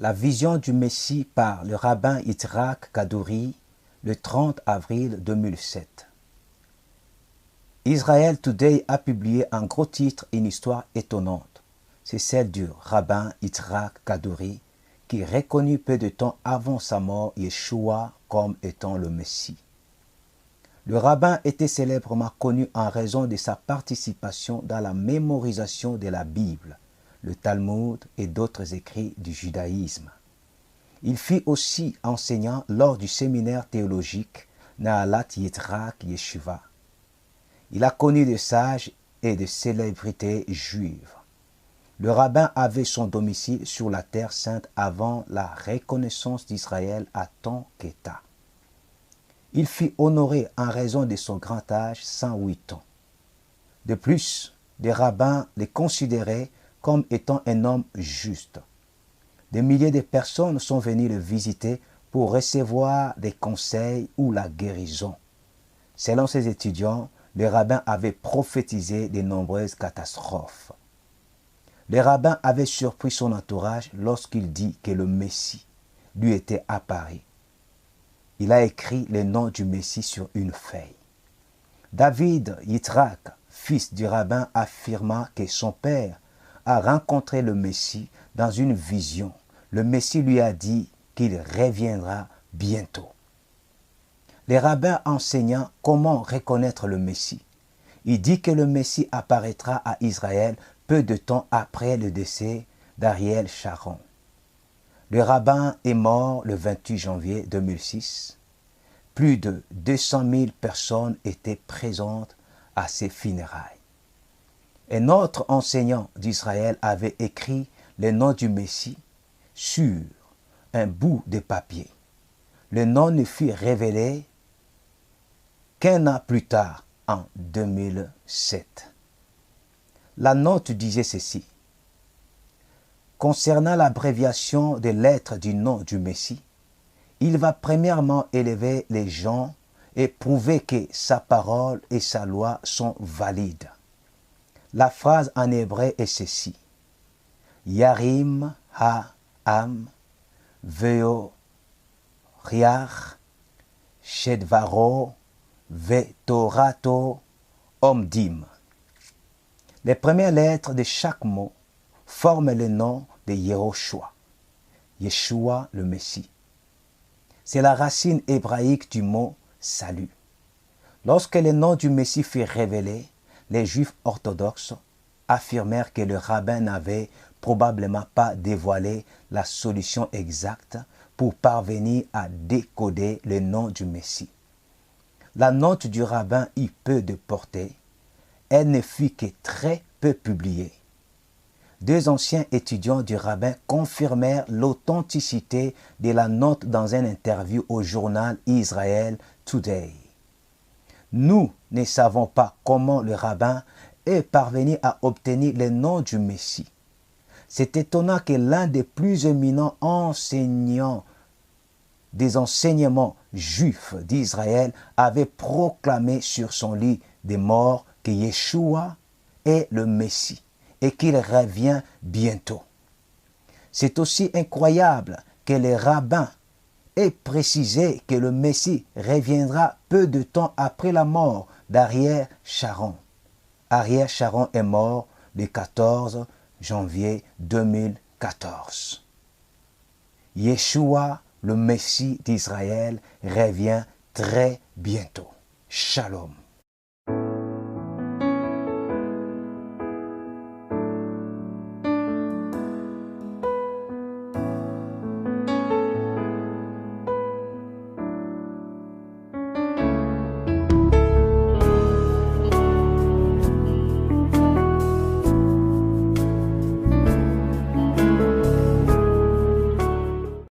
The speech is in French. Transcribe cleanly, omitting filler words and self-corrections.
La vision du Messie par le rabbin Yitzhak Kaduri, le 30 avril 2007. Israel Today a publié en gros titre une histoire étonnante. C'est celle du rabbin Yitzhak Kaduri, qui reconnut peu de temps avant sa mort Yeshua comme étant le Messie. Le rabbin était célèbrement connu en raison de sa participation dans la mémorisation de la Bible, le Talmud et d'autres écrits du judaïsme. Il fut aussi enseignant lors du séminaire théologique Nahalat Yitzhak Yeshiva. Il a connu des sages et des célébrités juives. Le rabbin avait son domicile sur la terre sainte avant la reconnaissance d'Israël à tant qu'État. Il fut honoré en raison de son grand âge, 108 ans. De plus, les rabbins les considéraient comme étant un homme juste. Des milliers de personnes sont venues le visiter pour recevoir des conseils ou la guérison. Selon ses étudiants, le rabbin avait prophétisé de nombreuses catastrophes. Le rabbin avait surpris son entourage lorsqu'il dit que le Messie lui était apparu. Il a écrit le nom du Messie sur une feuille. David Yitzhak, fils du rabbin, affirma que son père a rencontré le Messie dans une vision. Le Messie lui a dit qu'il reviendra bientôt. Les rabbins enseignant comment reconnaître le Messie. Il dit que le Messie apparaîtra à Israël peu de temps après le décès d'Ariel Sharon. Le rabbin est mort le 28 janvier 2006. Plus de 200 000 personnes étaient présentes à ses funérailles. Un autre enseignant d'Israël avait écrit le nom du Messie sur un bout de papier. Le nom ne fut révélé qu'un an plus tard, en 2007. La note disait ceci. Concernant l'abréviation des lettres du nom du Messie, il va premièrement élever les gens et prouver que sa parole et sa loi sont valides. La phrase en hébreu est ceci. Yarim ha-am veo riach shedvaro vetorato omdim. Les premières lettres de chaque mot forment le nom de Yehoshua, Yeshua le Messie. C'est la racine hébraïque du mot salut. Lorsque le nom du Messie fut révélé, les Juifs orthodoxes affirmèrent que le rabbin n'avait probablement pas dévoilé la solution exacte pour parvenir à décoder le nom du Messie. La note du rabbin eut peu de portée. Elle ne fut que très peu publiée. Deux anciens étudiants du rabbin confirmèrent l'authenticité de la note dans une interview au journal Israel Today. Nous ne savons pas comment le rabbin est parvenu à obtenir le nom du Messie. C'est étonnant que l'un des plus éminents enseignants des enseignements juifs d'Israël avait proclamé sur son lit de mort que Yeshua est le Messie et qu'il revient bientôt. C'est aussi incroyable que les rabbins aient précisé que le Messie reviendra peu de temps après la mort d'Ariel Sharon. Ariel Sharon est mort le 14 janvier 2014. Yeshua, le Messie d'Israël, revient très bientôt. Shalom.